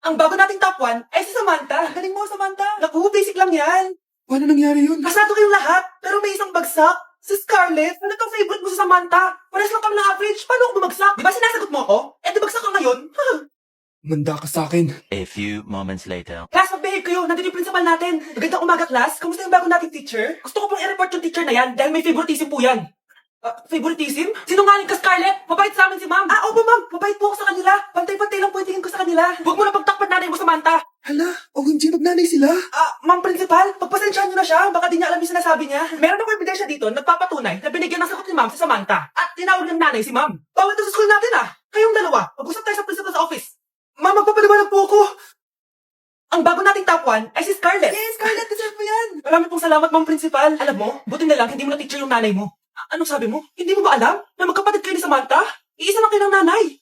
Ang bago nating top 1 ay si Samantha. Galing mo, Samantha. Naku, basic lang yan. Paano nangyari yun? Pasado kayong lahat, pero may isang bagsak. Si Scarlett, ano kang favorite mo sa Samantha? Pares lang kami ng average, paano ako bumagsak? Di ba sinasagot mo ako? Eh, di bagsak ka ngayon? Manda ka sa akin. A few moments later. Class, mag-behave kayo. Nandito yung principal natin. Magandang umaga, class. Kamusta yung bago nating teacher? Gusto ko pong i-report yung teacher na yan dahil may favoritism po yan. Favoritism? Sinungaling ka, Scarlett? Mabait sa amin si ma'am. Opo, ma'am. Mabait po ako sa kanila. Pantay-pantay lang po yung tingin ko sa kanila. Huwag mo na pagtakpan nanay mo, Samantha. Hala, OMG, magnanay sila. Ma'am principal, pagpasensyahan niyo na siya. Baka di niya alam yung sinasabi niya. Meron ako ebidensya dito, nagpapatunay na binigyan ng sagot ni ma'am si Samantha. At tinawag ng nanay si ma'am. Bawal to sa school natin Kayong dalawa, mag-usap tayo sa principal's office. Ma'am, magpapaliwanag po ako. Ang bago nating top 1 ay si Scarlett. Yes, Scarlett, deserve mo yan. Marami pong salamat, ma'am principal. Alam mo, buti na lang hindi mo na teacher yung nanay mo. Anong sabi mo? Hindi mo ba alam na magkapatid kayo ni Samantha? Iisa lang kayo ng nanay.